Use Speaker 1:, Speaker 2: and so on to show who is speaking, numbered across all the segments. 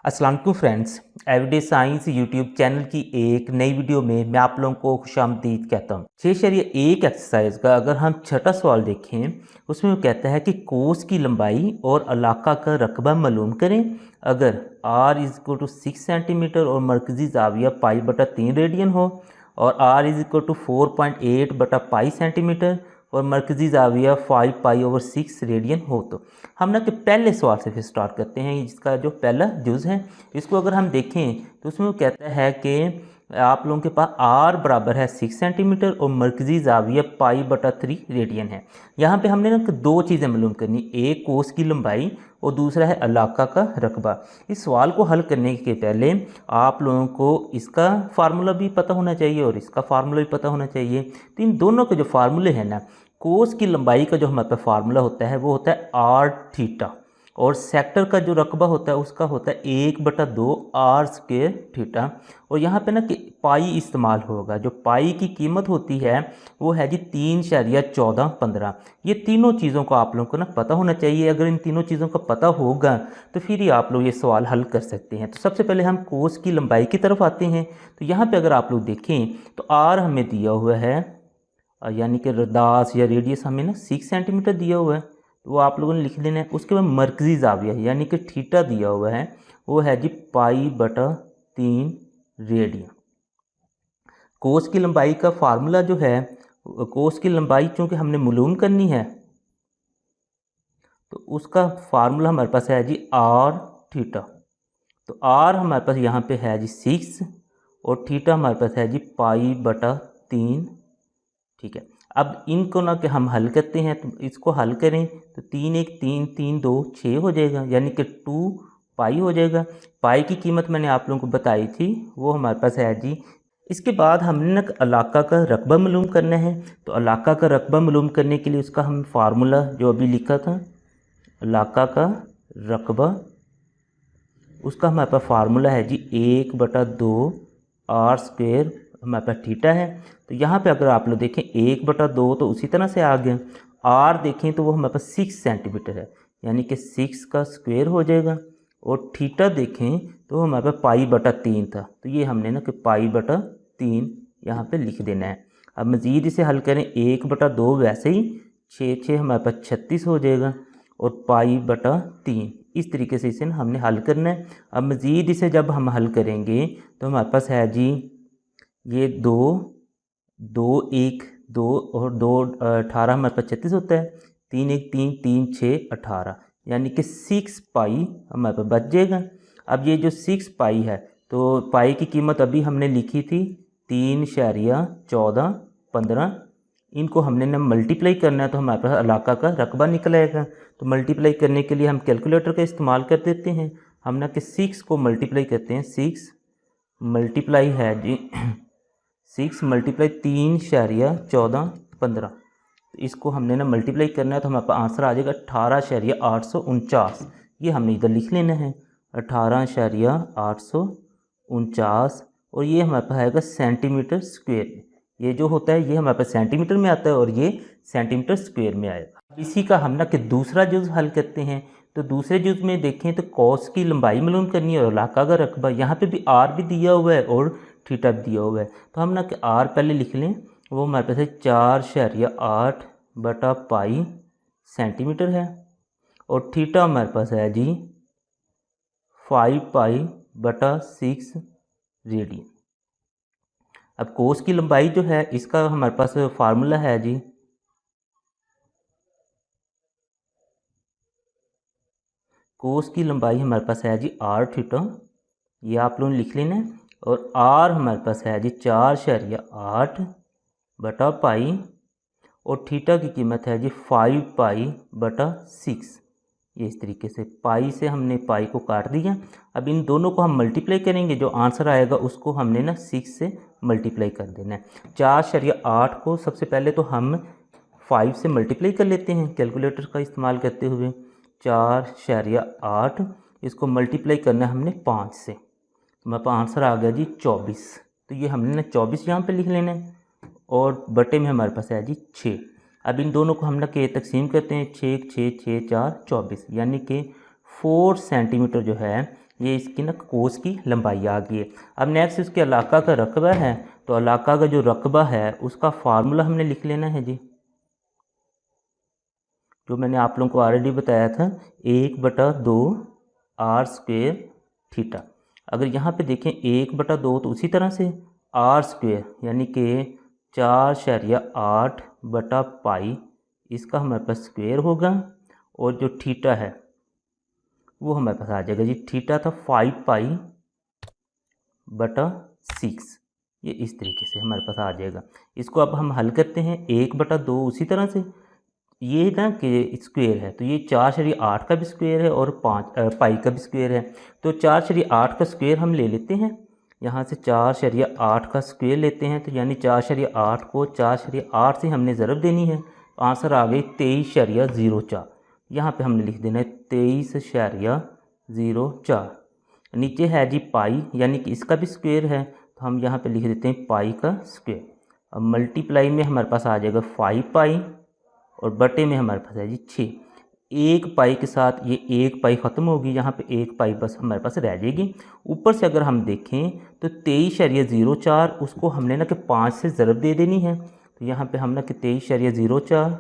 Speaker 1: अस्सलाम वालेकुम friends, everyday science YouTube channel की एक नई वीडियो में मैं आप लोगों को खुशामदीद कहता हूँ। 6.1 एक्सरसाइज का अगर हम छठा सवाल देखें, उसमें वो कहता है कि कोस की लंबाई और इलाका का रकबा मालूम करें। अगर r is equal to 6 centimetre और मरकजी जाविया π/3 रेडियन हो और r is equal to 4.8/π centimetre और मरकजी जाविया 5π/6 रेडियन हो, तो हम ना कि पहले सवाल से फिर स्टार्ट करते हैं। जिसका जो पहला जुज़ है, इसको अगर हम देखें तो उसमें वो कहता है कि आप लोगों के पास r बराबर है 6 सेंटीमीटर और मरकजी जाविया π/3 रेडियन है। यहाँ पे हमने ना दो चीज़ें मालूम करनी, एक कोस की लंबाई और दूसरा है इलाका का रकबा। इस सवाल को हल करने के पहले आप लोगों को इसका फार्मूला भी पता होना चाहिए और इसका फार्मूला भी पता होना चाहिए। तो इन दोनों के जो फार्मूले हैं ना, कोस की लंबाई का जो हमारे पास फार्मूला होता है वो होता है r थीटा, और सेक्टर का जो रकबा होता है उसका होता है 1/2 r² थीटा। और यहाँ पे ना कि पाई इस्तेमाल होगा। जो पाई की कीमत होती है वो है जी 3.1415। ये तीनों चीज़ों को आप लोगों को ना पता होना चाहिए। अगर इन तीनों चीज़ों का पता होगा तो फिर ही आप लोग ये सवाल हल कर सकते हैं। तो सबसे पहले हम कोस की लंबाई की तरफ आते हैं। तो यहाँ पे अगर आप लोग देखें तो r हमें दिया हुआ है, यानी कि रदास या रेडियस हमें ना 6 सेंटीमीटर दिया हुआ है, तो वो आप लोगों ने लिख लेना है। उसके बाद मरकजी जाविया यानी कि थीटा दिया हुआ है, वो है जी π/3 रेडियन। कोस की लंबाई का फार्मूला जो है, कोस की लंबाई चूँकि हमने मालूम करनी है तो उसका फार्मूला हमारे पास है जी r थीटा। तो r हमारे पास यहाँ पे है जी 6 और थीटा हमारे पास है जी π/3। ठीक है, अब इनको ना कि हम हल करते हैं। तो इसको हल करें तो 3 1 3 3 2 6 हो जाएगा, यानी कि 2 पाई हो जाएगा। पाई की कीमत मैंने आप लोगों को बताई थी, वो हमारे पास है जी। इसके बाद हमने ना इलाका का रकबा मालूम करना है। तो इलाका का रकबा मालूम करने के लिए उसका हम फार्मूला जो अभी लिखा था, इलाका का रकबा, उसका हमारे पास फार्मूला है जी 1/2 r² हमारे पास थीटा है। तो यहाँ पे अगर आप लोग देखें 1/2 तो उसी तरह से आ गया। r देखें तो वो हमारे पास 6 सेंटीमीटर है, यानी कि 6 का स्क्वायर हो जाएगा। और थीटा देखें तो हमारे पास π/3 था, तो ये हमने ना कि π/3 यहाँ पे लिख देना है। अब मज़ीद इसे हल करें, 1/2 वैसे ही 6 हमारे पास 36 हो जाएगा और π/3 इस तरीके से इसे हमने हल करना है। अब मज़ीद इसे जब हम हल करेंगे तो हमारे पास है जी ये 2 2 1 2 और 2 18 हमारे पास 36 होता है। 3 1 3 3 6 18, यानी कि 6 पाई हमारे पास बच जाएगा। अब ये जो 6 पाई है, तो पाई की कीमत अभी हमने लिखी थी 3.1415। इनको हमने ना मल्टीप्लाई करना है तो हमारे पास इलाका का रकबा निकल आएगा। तो मल्टीप्लाई करने के लिए हम कैलकुलेटर का इस्तेमाल कर देते हैं। हम ना कि 6 को मल्टीप्लाई करते हैं, 6 मल्टीप्लाई है जी 6 मल्टीप्लाई 3.1415। तो इसको हमने ना मल्टीप्लाई करना है तो हमारे पास आंसर आ जाएगा 18.849। ये हमने इधर लिख लेना है 18.849, और ये हमारे पास आएगा सेंटीमीटर स्क्वायर। ये जो होता है ये हमारे पास सेंटीमीटर में आता है और ये सेंटीमीटर स्क्वायर में आएगा। इसी का हम ना कि दूसरा जुज़ हल करते हैं। तो दूसरे जुज़ में देखें तो कॉस की लंबाई मालूम करनी है और इलाका का रकबा। यहाँ पे भी r भी दिया हुआ है और थीटा भी दिया हुआ है। तो हम ना कि r पहले लिख लें, वो हमारे पास है 4.8/π सेंटीमीटर है, और थीटा हमारे पास है जी 5π/6 रेडियन। अब कोस की लंबाई जो है इसका हमारे पास फार्मूला है जी, कोस की लंबाई हमारे पास है जी r थीटा, ये आप लोगों ने लिख लेना है। और r हमारे पास है जी 4.8/π, और थीटा की कीमत है जी 5π/6। ये इस तरीके से पाई से हमने पाई को काट दिया। अब इन दोनों को हम मल्टीप्लाई करेंगे, जो आंसर आएगा उसको हमने ना 6 से मल्टीप्लाई कर देना है। 4.8 को सबसे पहले तो हम 5 से मल्टीप्लाई कर लेते हैं कैलकुलेटर का इस्तेमाल करते हुए। 4.8 इसको मल्टीप्लाई करना है हमने 5 से, तो हमारे पास आंसर आ गया जी 24। तो ये हमने ना 24 यहाँ पे लिख लेना है, और बटे में हमारे पास है जी 6। अब इन दोनों को हम ना के तकसीम करते हैं, 6 6 6 4 24, यानी कि 4 सेंटीमीटर जो है ये इसकी ना कोस की लंबाई आ गई है। अब नेक्स्ट इसके इलाका का रकबा है, तो इलाका का जो रकबा है उसका फार्मूला हमने लिख लेना है जी, जो मैंने आप लोगों को ऑलरेडी बताया था, 1/2 आर स्क्वेयर थीटा। अगर यहाँ पे देखें 1/2 तो उसी तरह से आर स्क्वेयर यानी कि 4/8 इसका हमारे पास स्क्वेयर होगा, और जो थीटा है वो हमारे पास आ जाएगा जी, थीटा था 5π/6। ये इस तरीके से हमारे पास आ जाएगा। इसको अब हम हल करते हैं, 1/2 उसी तरह से, ये ना कि स्क्वेयर है तो ये 4/8 का भी स्क्वेयर है और 5 पाई का भी स्क्वेयर है। तो 4/8 का स्क्वेयर हम ले लेते हैं, यहाँ से 4/8 का स्क्वेयर लेते हैं, तो यानी 4/8 को 4/8 से हमने ज़रब देनी है, आंसर आ गई 23.04। यहाँ पे हमने लिख देना है 23.04। नीचे है जी पाई, यानी कि इसका भी स्क्वेयर है, तो हम यहाँ पे लिख देते हैं पाई का स्क्वेयर। अब मल्टीप्लाई में हमारे पास आ जाएगा 5π, और बटे में हमारे पास है जी 6। 1π के साथ ये 1π ख़त्म होगी, यहाँ पे 1π बस हमारे पास रह जाएगी। ऊपर से अगर हम देखें तो 23.04 उसको हमने ना कि 5 से ज़रब दे देनी है, तो यहाँ पे हम ना कि 23.04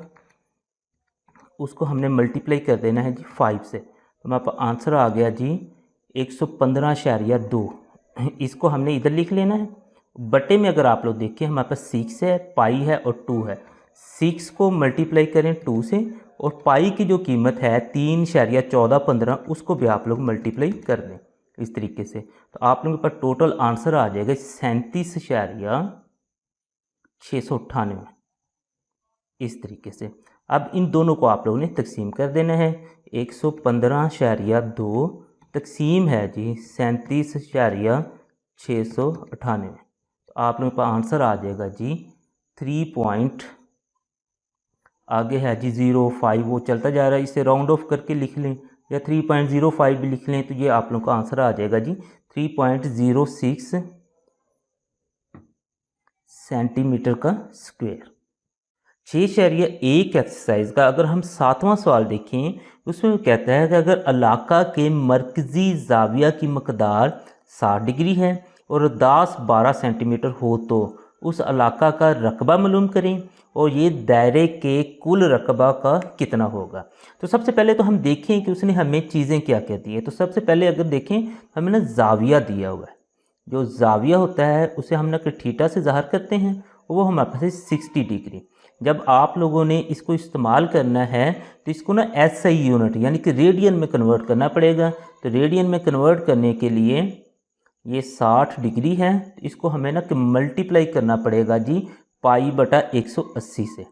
Speaker 1: उसको हमने मल्टीप्लाई कर देना है जी 5 से, तो हमारे पास आंसर आ गया जी 115.2। इसको हमने इधर लिख लेना है। बटे में अगर आप लोग देखें हमारे पास 6 है, पाई है और 2 है। 6 को मल्टीप्लाई करें 2 से, और पाई की जो कीमत है 3.1415 उसको भी आप लोग मल्टीप्लाई कर दें इस तरीके से, तो आप लोगों के पास टोटल आंसर आ जाएगा 37.698 इस तरीके से। अब इन दोनों को आप लोगों ने तकसीम कर देना है, 115.2 तकसीम है जी 37.698, तो आप लोगों का आंसर आ जाएगा जी 3 आगे है जी 05, वो चलता जा रहा है, इसे राउंड ऑफ करके लिख लें या 3.05 भी लिख लें, तो ये आप लोगों का आंसर आ जाएगा जी 3.06 सेंटीमीटर का स्क्वायर। 6.1 एक्सरसाइज का अगर हम 7वां सवाल देखें, उसमें कहता है कि अगर इलाका के मरकज़ी ज़ाविया की मकदार 60 डिग्री है और 10-12 सेंटीमीटर हो तो उस इलाका का रकबा मालूम करें, और ये दायरे के कुल रकबा का कितना होगा। तो सबसे पहले तो हम देखें कि उसने हमें चीज़ें क्या क्या दी है। तो सबसे पहले अगर देखें हमें ना ज़ाविया दिया हुआ है, जो ज़ाविया होता है उसे हम ना कि थीटा से ज़ाहिर करते हैं, वो हमारे पास है 60 डिग्री। जब आप लोगों ने इसको इस्तेमाल करना है तो इसको ना SI यूनिट यानी कि रेडियन में कन्वर्ट करना पड़ेगा। तो रेडियन में कन्वर्ट करने के लिए ये 60 डिग्री है, तो इसको हमें ना कि मल्टीप्लाई करना पड़ेगा जी π/180 से।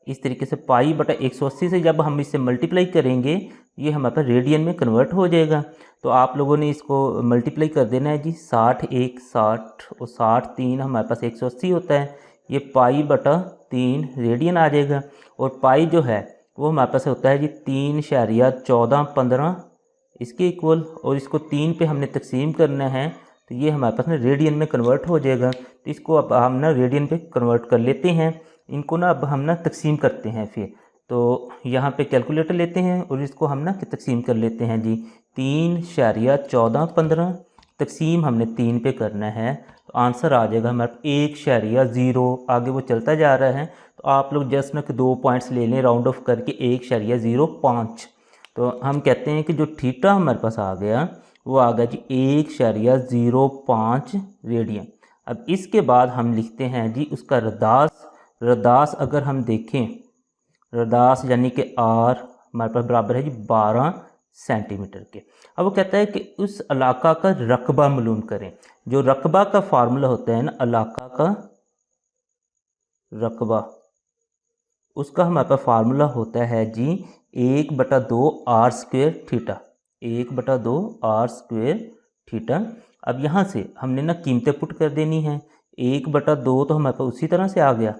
Speaker 1: इस तरीके से π/180 से जब हम इससे मल्टीप्लाई करेंगे ये हमारे पास रेडियन में कन्वर्ट हो जाएगा। तो आप लोगों ने इसको मल्टीप्लाई कर देना है जी, 60 1 60 और 60 3 हमारे पास 180 होता है, ये π/3 रेडियन आ जाएगा। और पाई जो है वो हमारे पास होता है जी 3.1415 इसके इक्वल, और इसको 3 पे हमने तकसीम करना है, तो ये हमारे पास ना रेडियन में कन्वर्ट हो जाएगा। तो इसको अब हम ना रेडियन पे कन्वर्ट कर लेते हैं, इनको ना अब हम ना तकसीम करते हैं। फिर तो यहाँ पे कैलकुलेटर लेते हैं और इसको हम ना तकसीम कर लेते हैं जी, 3.1415 तकसीम हमने 3 पे करना है, तो आंसर आ जाएगा हमारे 1.0। आगे वो चलता जा रहा है, तो आप लोग जस्ट ना 2 पॉइंट्स ले लें राउंड ऑफ करके 1.05। तो हम कहते हैं कि जो थीटा हमारे पास आ गया वो आ गया जी 1.05 रेडियन। अब इसके बाद हम लिखते हैं जी उसका रदास। रदास अगर हम देखें, रदास यानी कि आर हमारे पास बराबर है जी 12 सेंटीमीटर के। अब वो कहता है कि उस इलाका का रकबा मालूम करें। जो रकबा का फार्मूला होता है ना, इलाका का रकबा, उसका हमारे पास फार्मूला होता है जी 1/2 R square theta, 1/2 R square theta. अब यहाँ से हमने ना कीमतें पुट कर देनी है, 1/2 तो हमारे पास उसी तरह से आ गया।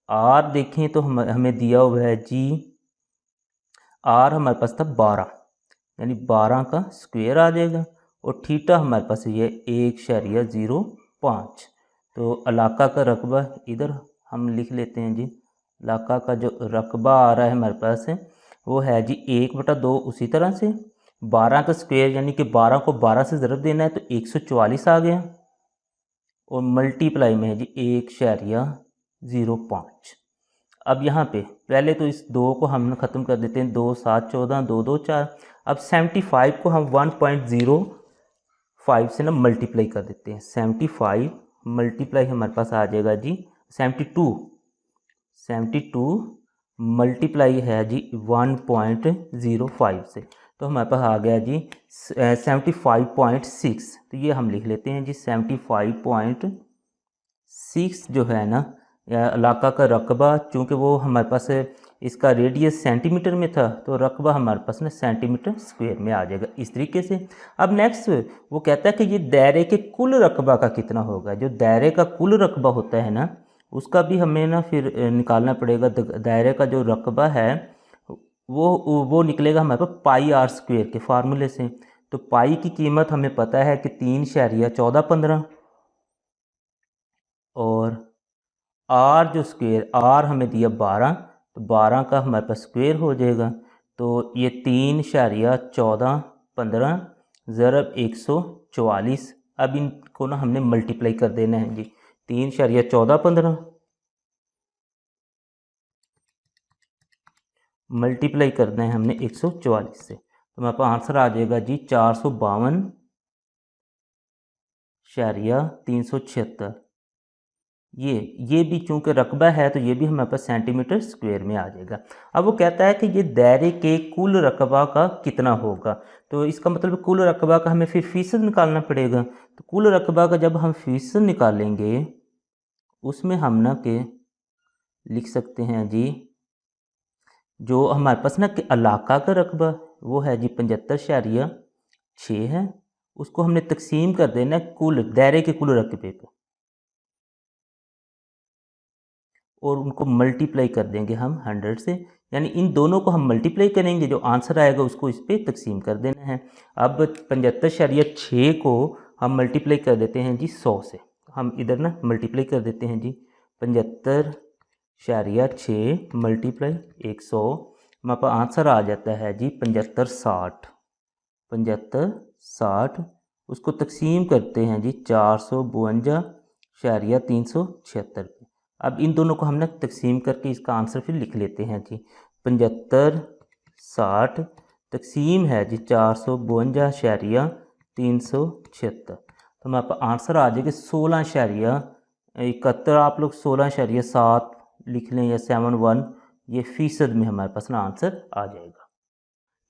Speaker 1: आर देखें तो हमें दिया हुआ है जी, आर हमारे पास था 12 यानी 12 का स्क्वेयर आ जाएगा, और थीटा हमारे पास ये 1.05। तो इलाका का रकबा इधर हम लिख लेते हैं जी, इलाका का जो रकबा आ रहा है हमारे पास वो है जी 1/2 उसी तरह से, 12 का स्क्वायर यानी कि 12 को 12 से ज़रब देना है तो 144 आ गया, और मल्टीप्लाई में है जी 1.05। अब यहाँ पे पहले तो इस 2 को हम ख़त्म कर देते हैं, 2 7 14, 2 2 4। अब 75 को हम 1.05 से ना मल्टीप्लाई कर देते हैं। 75 मल्टीप्लाई हमारे पास आ जाएगा जी 72 मल्टीप्लाई है जी 1.05 से, तो हमारे पास आ गया जी 75.6। तो ये हम लिख लेते हैं जी 75.6 जो है ना इलाका का रकबा, चूँकि वो हमारे पास इसका रेडियस सेंटीमीटर में था तो रकबा हमारे पास ना सेंटीमीटर स्क्वायर में आ जाएगा इस तरीके से। अब नेक्स्ट वो कहता है कि ये दायरे के कुल रकबा का कितना होगा। जो दायरे का कुल रकबा होता है ना उसका भी हमें ना फिर निकालना पड़ेगा। दायरे का जो रकबा है वो निकलेगा हमारे पास पाई आर स्क्वायर के फार्मूले से। तो पाई की कीमत हमें पता है कि 3.1415, और आर जो स्क्वायर आर हमें दिया 12, तो 12 का हमारे पास स्क्वायर हो जाएगा। तो ये 3.1415 ज़रब 144। अब इनको ना हमने मल्टीप्लाई कर देना है जी। 3.1415 मल्टीप्लाई करना है हमने 144 से, तो हमारे पास आंसर आ जाएगा जी 452.376। ये भी चूँकि रकबा है तो ये भी हमारे पास सेंटीमीटर स्क्वायर में आ जाएगा। अब वो कहता है कि ये दायरे के कुल रकबा का कितना होगा। तो इसका मतलब कुल रकबा का हमें फिर फ़ीसद निकालना पड़ेगा। तो कुल रकबा का जब हम फ़ीसद निकालेंगे उसमें हम ना के लिख सकते हैं जी, जो हमारे पास ना कि इलाका का रकबा वो है जी 75.6 है, उसको हमने तकसीम कर देना है कुल दायरे के कुल रकबे पे, और उनको मल्टीप्लाई कर देंगे हम 100 से। यानी इन दोनों को हम मल्टीप्लाई करेंगे, जो आंसर आएगा उसको इस पर तकसीम कर देना है। अब 75.6 को हम मल्टीप्लाई कर देते हैं जी 100 से। हम इधर ना मल्टीप्लाई कर देते हैं जी 75.6 मल्टीप्लाई 100, हमारे पास आंसर आ जाता है जी 7560। उसको तकसीम करते हैं जी 452.376 पे। अब इन दोनों को हमने तकसीम करके इसका आंसर फिर लिख लेते हैं जी। 7560 तकसीम है जी 452.376, तो हमारे पास आंसर आ जाएगा 16.71। आप लोग 16.7 लिख लें या 71, ये फ़ीसद में हमारे पास ना आंसर आ जाएगा।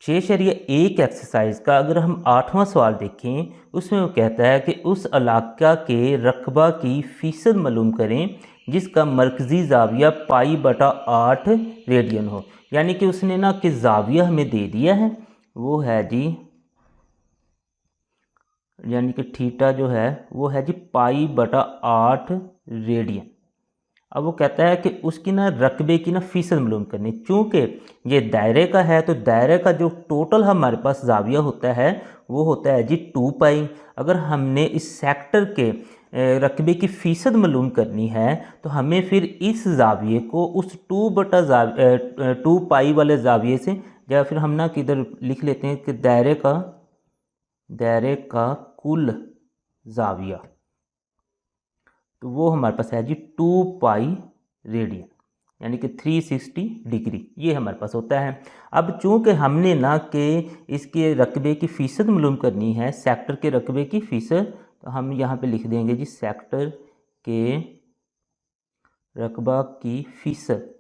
Speaker 1: 6.1 एक्सरसाइज का अगर हम 8वां सवाल देखें, उसमें वो कहता है कि उस इलाका के रकबा की फ़ीसद मालूम करें जिसका मरकज़ी ज़ाविया पाई/8 रेडियन हो। यानी कि उसने ना कि ज़ाविया हमें दे दिया है, वो है जी, यानी कि थीटा जो है वो है जी पाई/8 रेडियन। अब वो कहता है कि उसकी ना रकबे की ना फ़ीसद मालूम करनी। चूँकि ये दायरे का है तो दायरे का जो टोटल हमारे पास ज़ाविया होता है वो होता है जी 2 पाई। अगर हमने इस सेक्टर के रकबे की फ़ीसद मालूम करनी है तो हमें फिर इस ज़ाविये को उस 2 पाई वाले ज़ाविये से, या फिर हम ना किधर लिख लेते हैं कि दायरे का कुल ज़ाविया, तो वो हमारे पास है जी 2 पाई रेडियन, यानी कि 360 डिग्री ये हमारे पास होता है। अब चूँकि हमने ना कि इसके रकबे की फ़ीसद मालूम करनी है, सेक्टर के रकबे की फ़ीसद, तो हम यहाँ पे लिख देंगे जी सेक्टर के रकबा की फ़ीसद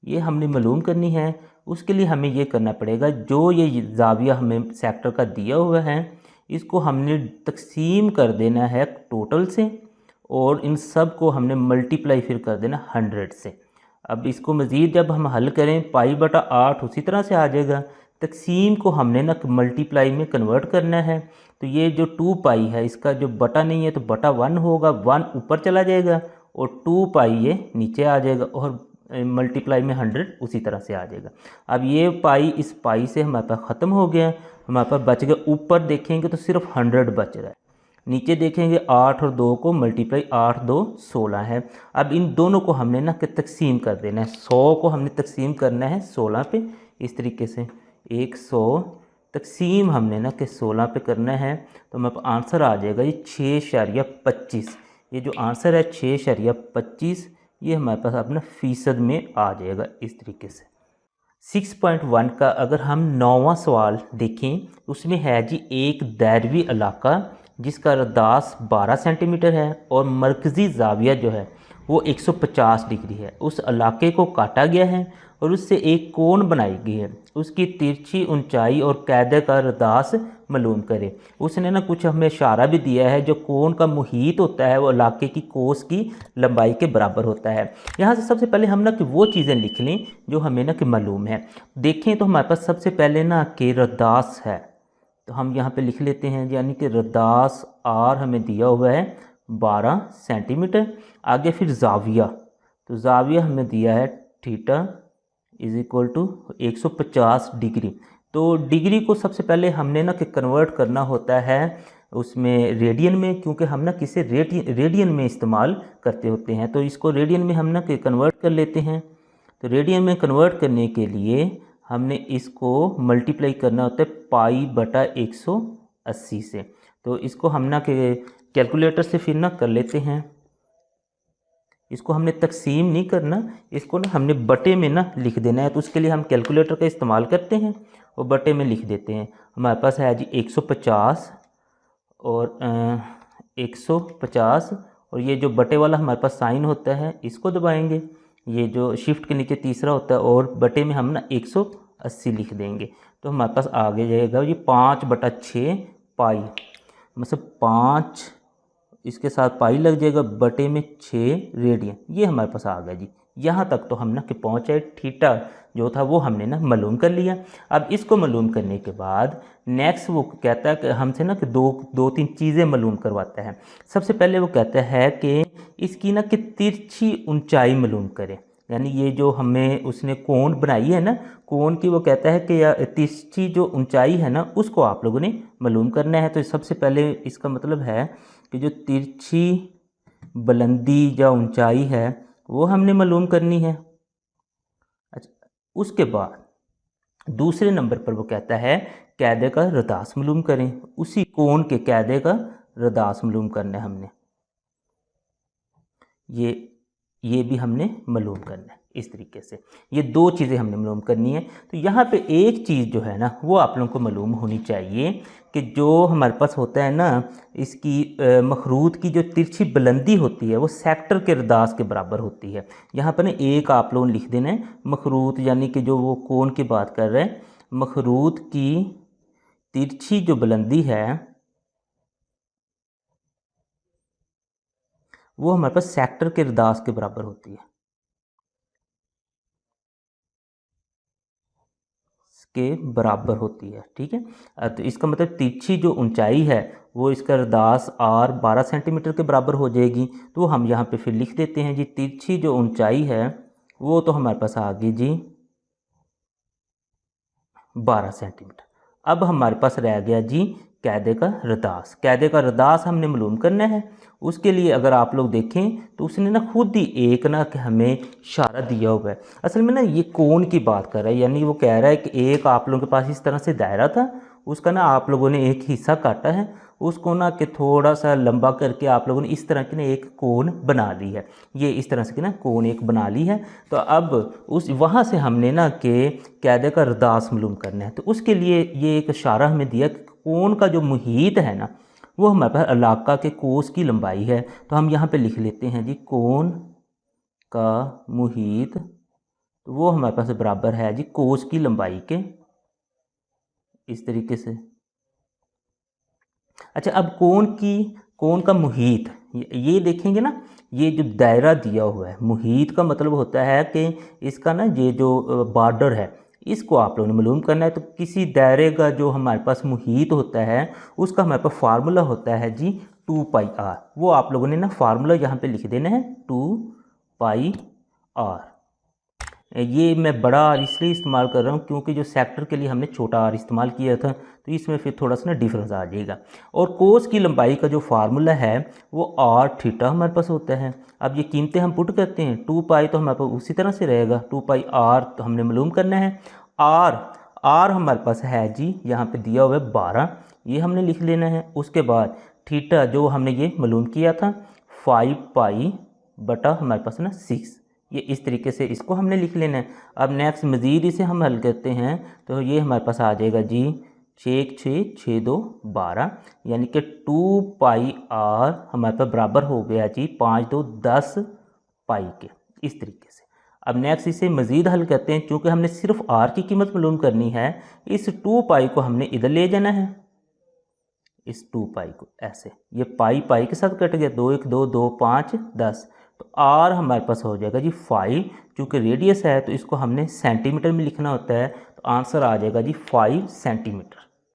Speaker 1: ये हमने मालूम करनी है। उसके लिए हमें ये करना पड़ेगा, जो ये ज़ाविया हमें सेक्टर का दिया हुआ है इसको हमने तकसीम कर देना है टोटल से, और इन सब को हमने मल्टीप्लाई फिर कर देना 100 से। अब इसको मज़ीद जब हम हल करें पाई/8 उसी तरह से आ जाएगा। तकसीम को हमने ना मल्टीप्लाई में कन्वर्ट करना है, तो ये जो 2 पाई है इसका जो बटा नहीं है तो बटा 1 होगा, 1 ऊपर चला जाएगा और 2 पाई ये नीचे आ जाएगा, और मल्टीप्लाई में 100 उसी तरह से आ जाएगा। अब ये पाई इस पाई से हमारे पास ख़त्म हो गया, हमारे पास बच गया, ऊपर देखेंगे तो सिर्फ 100 बच रहा है, नीचे देखेंगे 8 और 2 को मल्टीप्लाई 8 2 16 है। अब इन दोनों को हमने ना कि तकसीम कर देना है, 100 को हमने तकसीम करना है 16 पे, इस तरीके से 100 तकसीम हमने ना कि 16 पे करना है, तो हमारे आंसर आ जाएगा ये 6.25। ये जो आंसर है 6.25, ये हमारे पास अपना फ़ीसद में आ जाएगा इस तरीके से। 6.1 का अगर हम 9वां सवाल देखें, उसमें है जी एक दैरवी इलाका जिसका रदास 12 सेंटीमीटर है और मरकज़ी ज़ाविया जो है वो 150 डिग्री है। उस इलाके को काटा गया है और उससे एक कोण बनाई गई है। उसकी तिरछी ऊंचाई और कैदे का रदास मालूम करें। उसने ना कुछ हमें इशारा भी दिया है, जो कोण का मुहीत होता है वो इलाके की कोस की लंबाई के बराबर होता है। यहाँ से सबसे पहले हम ना कि वो चीज़ें लिख लें जो हमें ना कि मालूम है। देखें तो हमारे पास सबसे पहले ना कि रदास है, तो हम यहाँ पे लिख लेते हैं, यानी कि रदास आर हमें दिया हुआ है 12 सेंटीमीटर। आगे फिर ज़ाविया, तो ज़ाविया हमें दिया है theta is equal to 150 degree. तो डिग्री को सबसे पहले हमने ना कि कन्वर्ट करना होता है उसमें रेडियन में, क्योंकि हम ना किसे रेडियन में इस्तेमाल करते होते हैं। तो इसको रेडियन में हम ना कि कन्वर्ट कर लेते हैं। तो रेडियन में कन्वर्ट करने के लिए हमने इसको मल्टीप्लाई करना होता है पाई बटा 180 से। तो इसको हम ना कि कैलकुलेटर से फिर ना कर लेते हैं। इसको हमने तकसीम नहीं करना, इसको ना हमने बटे में ना लिख देना है। तो उसके लिए हम कैलकुलेटर का इस्तेमाल करते हैं और बटे में लिख देते हैं। हमारे पास है जी 150 और 150, और ये जो बटे वाला हमारे पास साइन होता है इसको दबाएंगे, ये जो शिफ्ट के नीचे तीसरा होता है, और बटे में हम ना 180 लिख देंगे। तो हमारे पास आगे जाएगा ये 5/6 पाई, मतलब 5 इसके साथ पाई लग जाएगा, बटे में 6 रेडियन। ये हमारे पास आ गया जी। यहाँ तक तो हम ना कि पहुँचे, थीटा जो था वो हमने ना मालूम कर लिया। अब इसको मालूम करने के बाद नेक्स्ट वो कहता है कि हमसे ना कि दो तीन चीज़ें मालूम करवाता है। सबसे पहले वो कहता है कि इसकी ना कि तिरछी ऊंचाई मालूम करें, यानी ये जो हमें उसने कोण बनाई है ना, कोण की वो कहता है कि या तिरछी जो ऊंचाई है ना उसको आप लोगों ने मालूम करना है। तो सबसे पहले इसका मतलब है कि जो तिरछी बुलंदी या ऊंचाई है वो हमने मालूम करनी है। अच्छा, उसके बाद दूसरे नंबर पर वो कहता है कैदे का रदास मालूम करें। उसी कोण के कैदे का रदास मालूम करना है हमने, ये भी हमने मालूम करना है। इस तरीके से ये दो चीज़ें हमने मालूम करनी है। तो यहाँ पे एक चीज़ जो है ना वो आप लोगों को मालूम होनी चाहिए कि जो हमारे पास होता है ना, इसकी मखरूत की जो तिरछी बुलंदी होती है वो सेक्टर के रदास के बराबर होती है। यहाँ पर ना एक आप लोगों ने लिख देना है मखरूत, यानी कि जो वो कोण की बात कर रहे हैं, मखरूत की तिरछी जो बुलंदी है वो हमारे पास सेक्टर के रदास के बराबर होती है, के बराबर होती है। ठीक है, तो इसका मतलब तिरछी जो ऊंचाई है वो इसका रदास आर 12 सेंटीमीटर के बराबर हो जाएगी। तो हम यहाँ पे फिर लिख देते हैं जी तिरछी जो ऊंचाई है वो तो हमारे पास आ गई जी 12 सेंटीमीटर। अब हमारे पास रह गया जी कैदे का रदास। कैदे का रदास हमने मालूम करना है। उसके लिए अगर आप लोग देखें तो उसने ना खुद ही एक ना कि हमें इशारा दिया हुआ है। असल में ना ये कोण की बात कर रहा है, यानी वो कह रहा है कि एक आप लोगों के पास इस तरह से दायरा था, उसका ना आप लोगों ने एक हिस्सा काटा है, उसको ना कि थोड़ा सा लंबा करके आप लोगों ने इस तरह की ना एक कोण बना ली है। ये इस तरह से कि ना कोण एक बना ली है। तो अब उस वहाँ से हमने ना कि कैदे का रदास मालूम करना है। तो उसके लिए ये एक इशारा हमें दिया कि कोण का जो मुहीत है ना वो हमारे पास इलाका के कोस की लंबाई है। तो हम यहाँ पे लिख लेते हैं जी कोण का मुहीत, तो वो हमारे पास बराबर है जी कोस की लंबाई के, इस तरीके से। अच्छा, अब कोण का मुहीत ये देखेंगे ना, ये जो दायरा दिया हुआ है, मुहीत का मतलब होता है कि इसका ना ये जो बॉर्डर है इसको आप लोगों ने मालूम करना है। तो किसी दायरे का जो हमारे पास मुहीत होता है उसका हमारे पास फार्मूला होता है जी 2πr। वो आप लोगों ने ना फार्मूला यहाँ पे लिख देना है 2πr। ये मैं बड़ा आर इसलिए इस्तेमाल कर रहा हूँ क्योंकि जो सेक्टर के लिए हमने छोटा आर इस्तेमाल किया था, तो इसमें फिर थोड़ा सा ना डिफरेंस आ जाएगा। और कोस की लंबाई का जो फार्मूला है वो आर थीटा हमारे पास होता है। अब ये कीमतें हम पुट करते हैं, 2π तो हमारे पास उसी तरह से रहेगा, 2πr तो हमने मालूम करना है। आर हमारे पास है जी यहाँ पे दिया हुआ है 12, ये हमने लिख लेना है। उसके बाद थीटा जो हमने ये मालूम किया था 5 पाई बटा हमारे पास ना 6, ये इस तरीके से इसको हमने लिख लेना है। अब नेक्स्ट मज़ीद इसे हम हल करते हैं तो ये हमारे पास आ जाएगा जी 6 6 6 2 12, यानी कि 2 पाई आर हमारे पास बराबर हो गया जी 5 2 10 पाई के, इस तरीके से। अब नेक्स्ट इसे मज़ीद हल करते हैं, चूँकि हमने सिर्फ आर की कीमत मालूम करनी है, इस 2 पाई को हमने इधर ले जाना है, इस 2 पाई को ऐसे, ये पाई पाई के साथ कट गया, 2 1 2 2 5 10, तो आर हमारे पास हो जाएगा जी 5, चूँकि रेडियस है तो इसको हमने सेंटीमीटर में लिखना होता है, तो आंसर आ जाएगा जी 5 सेंटीमीटर।